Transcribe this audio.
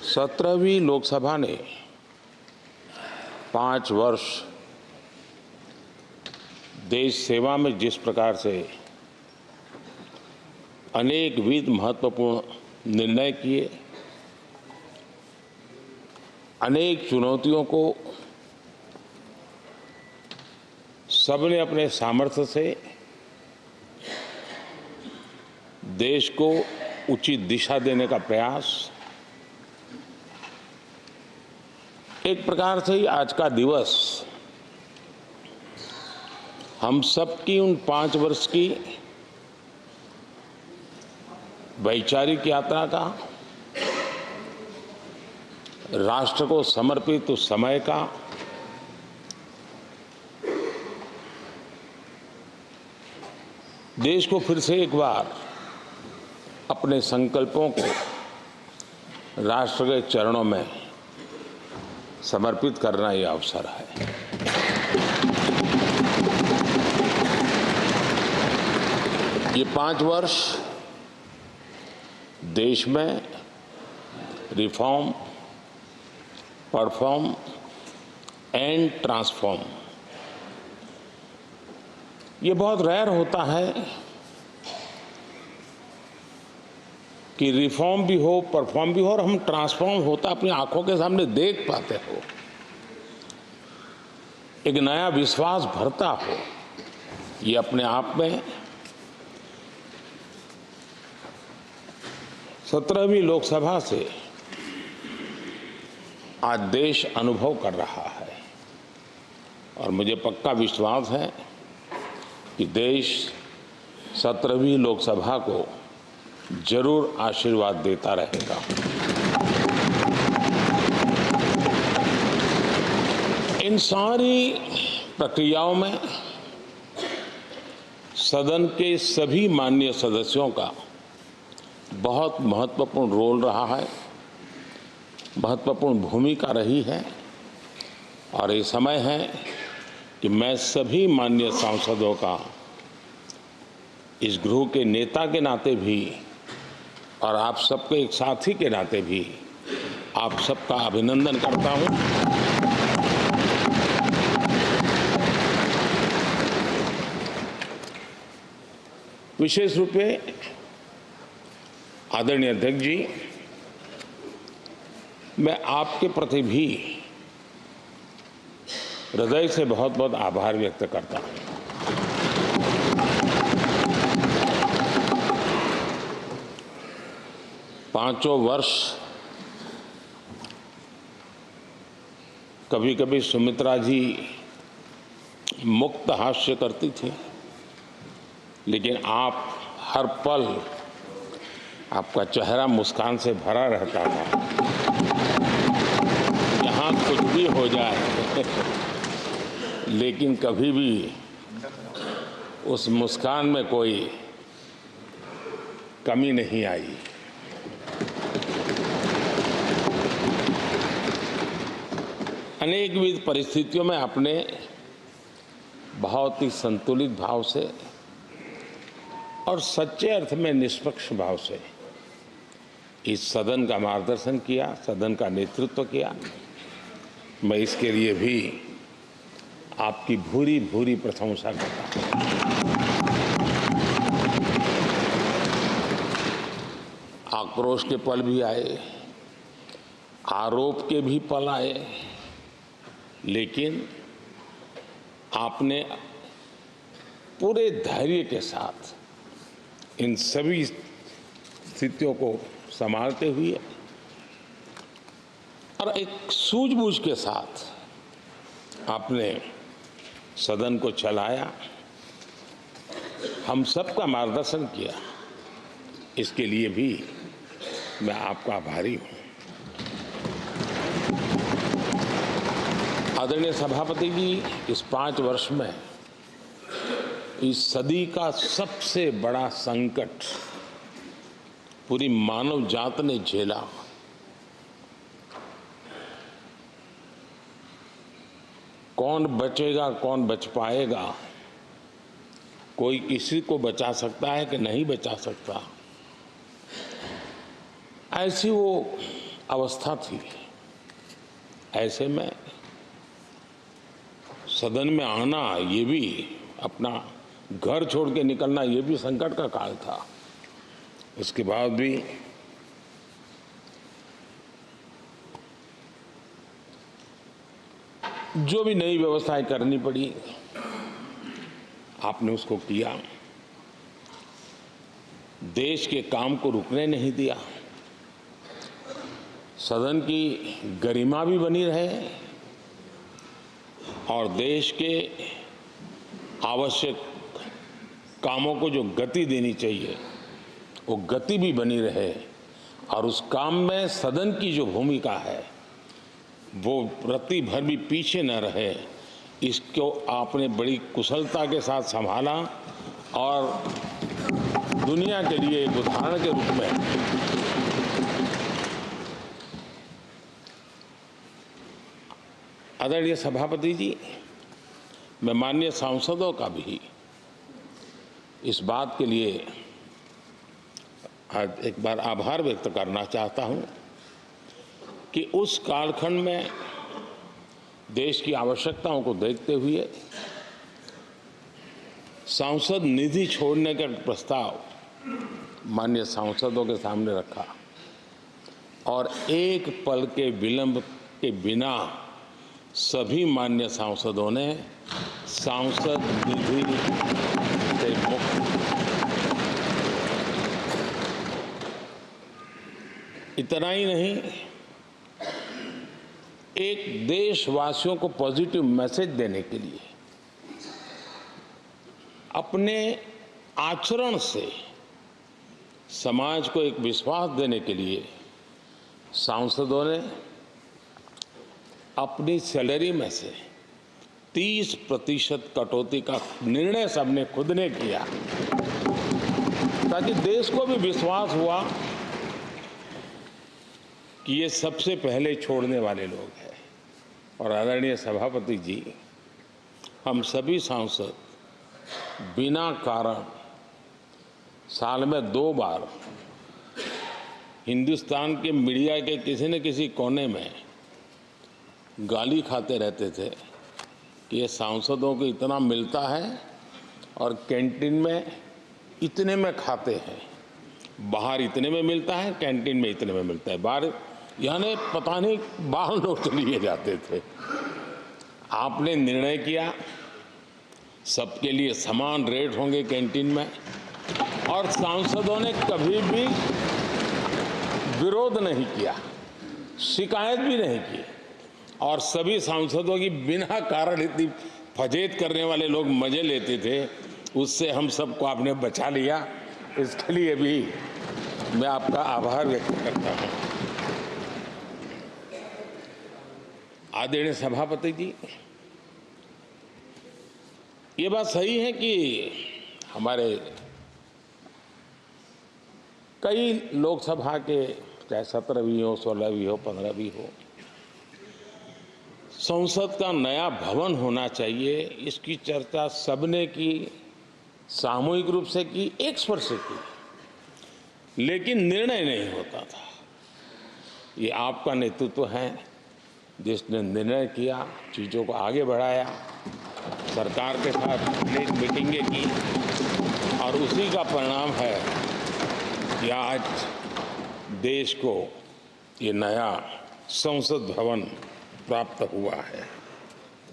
17वीं लोकसभा ने 5 वर्ष देश सेवा में जिस प्रकार से अनेकविध महत्वपूर्ण निर्णय किए, अनेक चुनौतियों को सबने अपने सामर्थ्य से देश को उचित दिशा देने का प्रयास, एक प्रकार से ही आज का दिवस हम सबकी उन 5 वर्ष की वैचारिक यात्रा का, राष्ट्र को समर्पित उस समय का, देश को फिर से एक बार अपने संकल्पों को राष्ट्र के चरणों में समर्पित करना ये अवसर है। ये 5 वर्ष देश में रिफॉर्म, परफॉर्म एंड ट्रांसफॉर्म, ये बहुत रेयर होता है कि रिफॉर्म भी हो, परफॉर्म भी हो और हम ट्रांसफॉर्म होता अपनी आंखों के सामने देख पाते हो, एक नया विश्वास भरता हो। ये अपने आप में 17वीं लोकसभा से आज देश अनुभव कर रहा है और मुझे पक्का विश्वास है कि देश 17वीं लोकसभा को जरूर आशीर्वाद देता रहेगा। इन सारी प्रक्रियाओं में सदन के सभी माननीय सदस्यों का बहुत महत्वपूर्ण रोल रहा है, महत्वपूर्ण भूमिका रही है और ये समय है कि मैं सभी माननीय सांसदों का इस गृह के नेता के नाते भी और आप सबके एक साथी के नाते भी आप सबका अभिनंदन करता हूं। विशेष रूप से आदरणीय अध्यक्ष जी, मैं आपके प्रति भी हृदय से बहुत बहुत आभार व्यक्त करता हूं। पांचों वर्ष कभी कभी सुमित्रा जी मुक्त हास्य करती थी, लेकिन आप हर पल आपका चेहरा मुस्कान से भरा रहता था। यहाँ कुछ भी हो जाए लेकिन कभी भी उस मुस्कान में कोई कमी नहीं आई। अनेकविध परिस्थितियों में आपने बहुत ही संतुलित भाव से और सच्चे अर्थ में निष्पक्ष भाव से इस सदन का मार्गदर्शन किया, सदन का नेतृत्व किया। मैं इसके लिए भी आपकी भूरी भूरी प्रशंसा करता हूं। आक्रोश के पल भी आए, आरोप के भी पल आए, लेकिन आपने पूरे धैर्य के साथ इन सभी स्थितियों को संभालते हुए और एक सूझबूझ के साथ आपने सदन को चलाया, हम सबका मार्गदर्शन किया। इसके लिए भी मैं आपका आभारी हूं। आदरणीय सभापति जी, इस 5 वर्ष में इस सदी का सबसे बड़ा संकट पूरी मानव जात ने झेला। कौन बचेगा, कौन बच पाएगा, कोई किसी को बचा सकता है कि नहीं बचा सकता, ऐसी वो अवस्था थी। ऐसे में सदन में आना, ये भी अपना घर छोड़ के निकलना, ये भी संकट का काल था। उसके बाद भी जो भी नई व्यवस्थाएं करनी पड़ी, आपने उसको किया। देश के काम को रुकने नहीं दिया। सदन की गरिमा भी बनी रहे और देश के आवश्यक कामों को जो गति देनी चाहिए वो गति भी बनी रहे, और उस काम में सदन की जो भूमिका है वो रत्ती भर भी पीछे न रहे। इसको आपने बड़ी कुशलता के साथ संभाला और दुनिया के लिए एक उदाहरण के रूप में आदरणीय सभापति जी, मैं माननीय सांसदों का भी इस बात के लिए आज एक बार आभार व्यक्त करना चाहता हूं कि उस कालखंड में देश की आवश्यकताओं को देखते हुए सांसद निधि छोड़ने का प्रस्ताव माननीय सांसदों के सामने रखा और एक पल के विलंब के बिना सभी माननीय सांसदों ने सांसद निधि से मुक्त। इतना ही नहीं, एक देशवासियों को पॉजिटिव मैसेज देने के लिए अपने आचरण से समाज को एक विश्वास देने के लिए सांसदों ने अपनी सैलरी में से 30% कटौती का निर्णय सबने खुद ने किया, ताकि देश को भी विश्वास हुआ कि ये सबसे पहले छोड़ने वाले लोग हैं। और आदरणीय सभापति जी, हम सभी सांसद बिना कारण साल में 2 बार हिंदुस्तान के मीडिया के किसी न किसी कोने में गाली खाते रहते थे कि ये सांसदों को इतना मिलता है और कैंटीन में इतने में खाते हैं, बाहर इतने में मिलता है, कैंटीन में इतने में मिलता है, बाहर यानी पता नहीं बाहर नोट लिए जाते थे। आपने निर्णय किया सबके लिए समान रेट होंगे कैंटीन में, और सांसदों ने कभी भी विरोध नहीं किया, शिकायत भी नहीं की, और सभी सांसदों की बिना कारण इतनी फजेत करने वाले लोग मजे लेते थे, उससे हम सबको आपने बचा लिया। इसके लिए भी मैं आपका आभार व्यक्त करता हूं। आदरणीय सभापति जी, ये बात सही है कि हमारे कई लोकसभा के चाहे 17 भी हो, 16 भी हो, 15 भी हो, संसद का नया भवन होना चाहिए, इसकी चर्चा सबने की, सामूहिक रूप से की, एक स्वर से की, लेकिन निर्णय नहीं होता था। ये आपका नेतृत्व है जिसने निर्णय किया, चीज़ों को आगे बढ़ाया, सरकार के साथ अनेक मीटिंगें की, और उसी का परिणाम है कि आज देश को ये नया संसद भवन प्राप्त हुआ है।